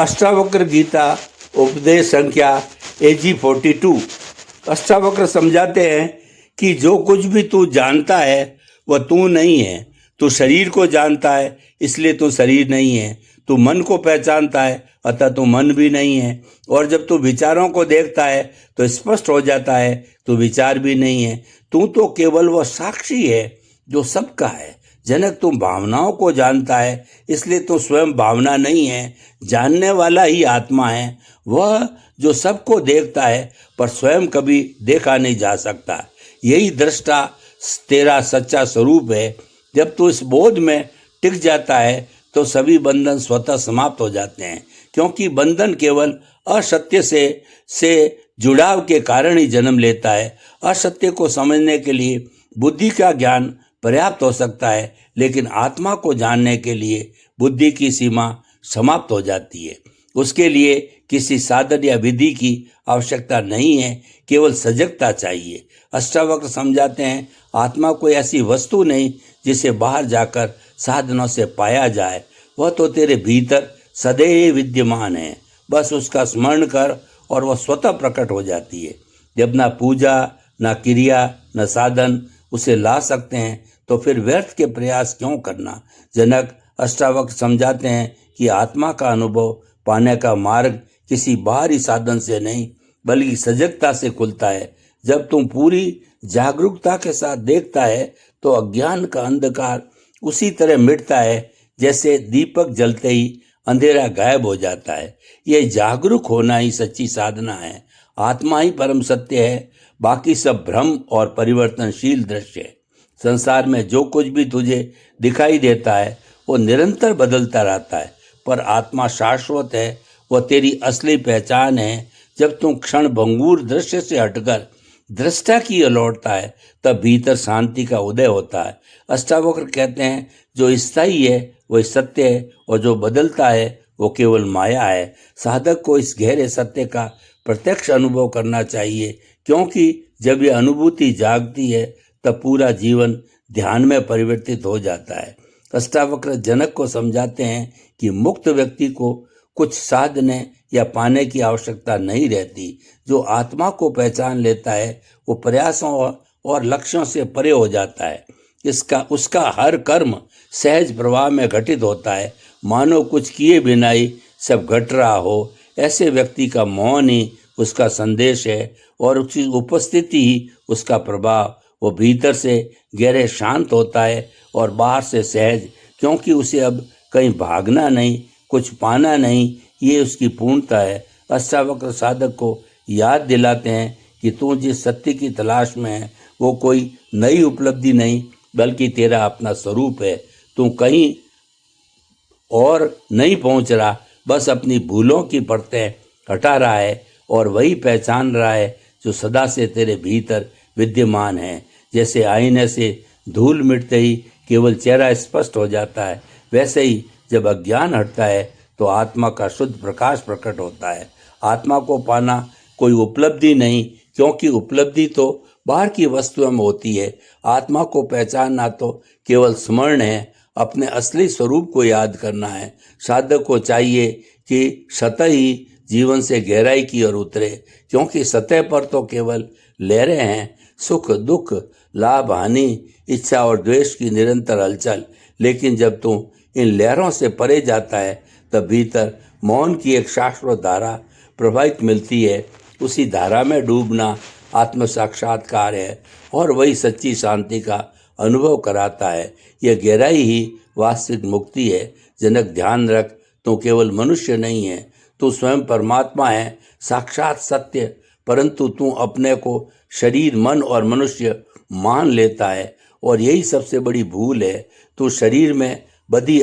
अष्टावक्र गीता उपदेश संख्या AG 42। अष्टावक्र समझाते हैं कि जो कुछ भी तू जानता है वह तू नहीं है। तू शरीर को जानता है इसलिए तू शरीर नहीं है। तू मन को पहचानता है अतः तू मन भी नहीं है। और जब तू विचारों को देखता है तो स्पष्ट हो जाता है तू विचार भी नहीं है। तू तो केवल वह साक्षी है जो सबका है। जनक, तुम भावनाओं को जानता है इसलिए तू स्वयं भावना नहीं है। जानने वाला ही आत्मा है, वह जो सबको देखता है पर स्वयं कभी देखा नहीं जा सकता। यही दृष्टा तेरा सच्चा स्वरूप है। जब तू इस बोध में टिक जाता है तो सभी बंधन स्वतः समाप्त हो जाते हैं, क्योंकि बंधन केवल असत्य से जुड़ाव के कारण ही जन्म लेता है। असत्य को समझने के लिए बुद्धि का ज्ञान पर्याप्त हो सकता है, लेकिन आत्मा को जानने के लिए बुद्धि की सीमा समाप्त हो जाती है। उसके लिए किसी साधन या विधि की आवश्यकता नहीं है, केवल सजगता चाहिए। अष्टावक्र समझाते हैं, आत्मा कोई ऐसी वस्तु नहीं जिसे बाहर जाकर साधनों से पाया जाए। वह तो तेरे भीतर सदैव विद्यमान है। बस उसका स्मरण कर और वह स्वतः प्रकट हो जाती है। जब ना पूजा, ना क्रिया, न साधन उसे ला सकते हैं तो फिर व्यर्थ के प्रयास क्यों करना। जनक, अष्टावक्र समझाते हैं कि आत्मा का अनुभव पाने का मार्ग किसी बाहरी साधन से नहीं बल्कि सजगता से खुलता है। जब तुम पूरी जागरूकता के साथ देखता है तो अज्ञान का अंधकार उसी तरह मिटता है जैसे दीपक जलते ही अंधेरा गायब हो जाता है। यह जागरूक होना ही सच्ची साधना है। आत्मा ही परम सत्य है, बाकी सब भ्रम और परिवर्तनशील दृश्य है। संसार में जो कुछ भी तुझे दिखाई देता है वो निरंतर बदलता रहता है, पर आत्मा शाश्वत है, वह तेरी असली पहचान है। जब तुम क्षण भंगुर दृश्य से हटकर दृष्टा की ओर लौटता है तब भीतर शांति का उदय होता है। अष्टावक्र कहते हैं, जो स्थायी है वह सत्य है और जो बदलता है वो केवल माया है। साधक को इस गहरे सत्य का प्रत्यक्ष अनुभव करना चाहिए, क्योंकि जब यह अनुभूति जागती है तब पूरा जीवन ध्यान में परिवर्तित हो जाता है। अष्टावक्र जनक को समझाते हैं कि मुक्त व्यक्ति को कुछ साधने या पाने की आवश्यकता नहीं रहती। जो आत्मा को पहचान लेता है वो प्रयासों और लक्ष्यों से परे हो जाता है। उसका हर कर्म सहज प्रवाह में घटित होता है, मानो कुछ किए बिना ही सब घट रहा हो। ऐसे व्यक्ति का मौन ही उसका संदेश है और उसकी उपस्थिति ही उसका प्रभाव। वो भीतर से गहरे शांत होता है और बाहर से सहज, क्योंकि उसे अब कहीं भागना नहीं, कुछ पाना नहीं। ये उसकी पूर्णता है। अष्टावक्र साधक को याद दिलाते हैं कि तू जिस सत्य की तलाश में है वो कोई नई उपलब्धि नहीं बल्कि तेरा अपना स्वरूप है। तू कहीं और नहीं पहुंच रहा, बस अपनी भूलों की परतें हटा रहा है और वही पहचान रहा है जो सदा से तेरे भीतर विद्यमान है। जैसे आईने से धूल मिटते ही केवल चेहरा स्पष्ट हो जाता है, वैसे ही जब अज्ञान हटता है तो आत्मा का शुद्ध प्रकाश प्रकट होता है। आत्मा को पाना कोई उपलब्धि नहीं, क्योंकि उपलब्धि तो बाहर की वस्तुओं में होती है। आत्मा को पहचानना तो केवल स्मरण है, अपने असली स्वरूप को याद करना है। साधक को चाहिए कि सतह ही जीवन से गहराई की ओर उतरे, क्योंकि सतह पर तो केवल लहरें हैं, सुख दुख, लाभ हानि, इच्छा और द्वेष की निरंतर हलचल। लेकिन जब तू इन लहरों से परे जाता है तब भीतर मौन की एक शाश्वत धारा प्रवाहित मिलती है। उसी धारा में डूबना आत्म साक्षात्कार है और वही सच्ची शांति का अनुभव कराता है। यह गहराई ही वास्तविक मुक्ति है। जनक, ध्यान रख, तू केवल मनुष्य नहीं है, तू स्वयं परमात्मा है, साक्षात सत्य। परंतु तू अपने को शरीर, मन और मनुष्य मान लेता है और यही सबसे बड़ी भूल है। तू शरीर में बंधी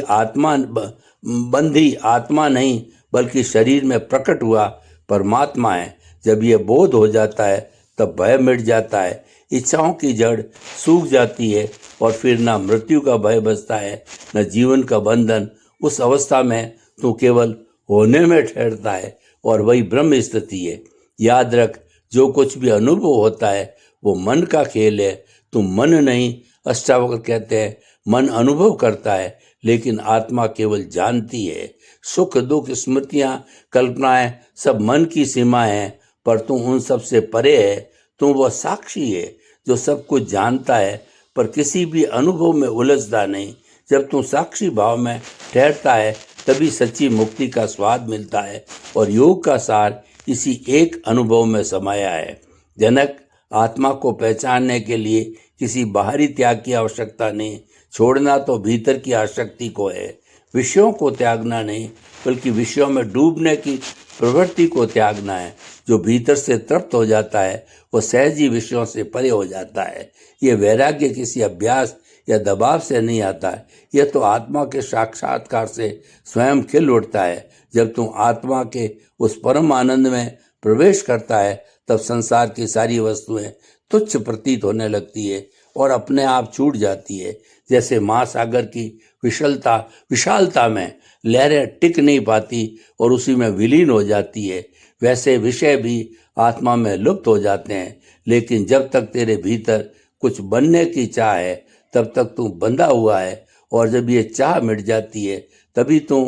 आत्मा नहीं बल्कि शरीर में प्रकट हुआ परमात्मा है। जब यह बोध हो जाता है तब भय मिट जाता है, इच्छाओं की जड़ सूख जाती है और फिर ना मृत्यु का भय बचता है न जीवन का बंधन। उस अवस्था में तू केवल होने में ठहरता है और वही ब्रह्म स्थिति है। याद रख, जो कुछ भी अनुभव होता है वो मन का खेल है, तू मन नहीं। अष्टावक्र कहते हैं, मन अनुभव करता है लेकिन आत्मा केवल जानती है। सुख दुख स्मृतियां कल्पनाएं सब मन की सीमा है, पर तू उन सब से परे है। तू वह साक्षी है जो सब कुछ जानता है पर किसी भी अनुभव में उलझता नहीं। जब तू साक्षी भाव में ठहरता है तभी सच्ची मुक्ति का स्वाद मिलता है और योग का सार इसी एक अनुभव में समाया है। जनक, आत्मा को पहचानने के लिए किसी बाहरी त्याग की आवश्यकता नहीं, छोड़ना तो भीतर की आसक्ति को है। विषयों को त्यागना नहीं बल्कि विषयों में डूबने की प्रवृत्ति को त्यागना है। जो भीतर से तृप्त हो जाता है वो सहज ही विषयों से परे हो जाता है। ये वैराग्य किसी अभ्यास या दबाव से नहीं आता है, यह तो आत्मा के साक्षात्कार से स्वयं खिल उठता है। जब तुम आत्मा के उस परम आनंद में प्रवेश करता है तब संसार की सारी वस्तुएं तुच्छ प्रतीत होने लगती है और अपने आप छूट जाती है। जैसे महासागर की विशालता में लहरें टिक नहीं पाती और उसी में विलीन हो जाती है, वैसे विषय भी आत्मा में लुप्त हो जाते हैं। लेकिन जब तक तेरे भीतर कुछ बनने की चाह है तब तक तू बंधा हुआ है, और जब ये चाह मिट जाती है तभी तू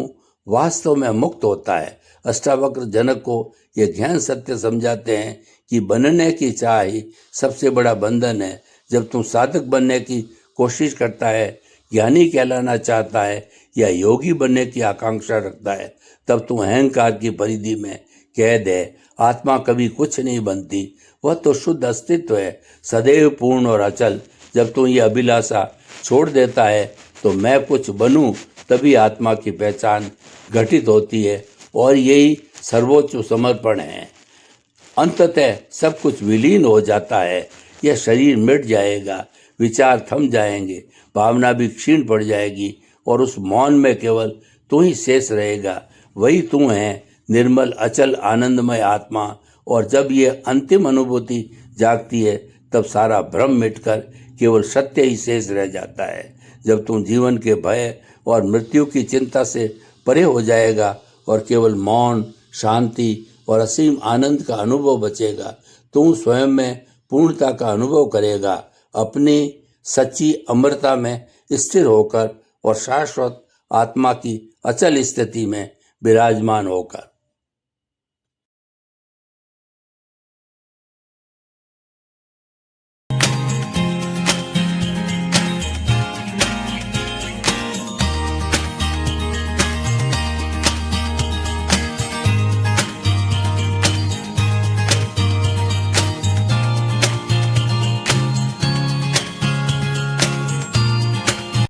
वास्तव में मुक्त होता है। अष्टावक्र जनक को ये गहन सत्य समझाते हैं कि बनने की चाह ही सबसे बड़ा बंधन है। जब तू साधक बनने की कोशिश करता है, ज्ञानी कहलाना चाहता है या योगी बनने की आकांक्षा रखता है, तब तू अहंकार की परिधि में कैद है। आत्मा कभी कुछ नहीं बनती, वह तो शुद्ध अस्तित्व है, सदैव पूर्ण और अचल। जब तू ये अभिलाषा छोड़ देता है तो मैं कुछ बनूं, तभी आत्मा की पहचान घटित होती है और यही सर्वोच्च समर्पण है। अंततः सब कुछ विलीन हो जाता है। यह शरीर मिट जाएगा, विचार थम जाएंगे, भावना भी क्षीण पड़ जाएगी और उस मौन में केवल तू ही शेष रहेगा। वही तू है, निर्मल अचल आनंदमय आत्मा। और जब ये अंतिम अनुभूति जागती है तब सारा भ्रम मिटकर केवल सत्य ही शेष रह जाता है। जब तुम जीवन के भय और मृत्यु की चिंता से परे हो जाएगा और केवल मौन, शांति और असीम आनंद का अनुभव बचेगा, तुम स्वयं में पूर्णता का अनुभव करेगा, अपनी सच्ची अमरता में स्थिर होकर और शाश्वत आत्मा की अचल स्थिति में विराजमान होकर।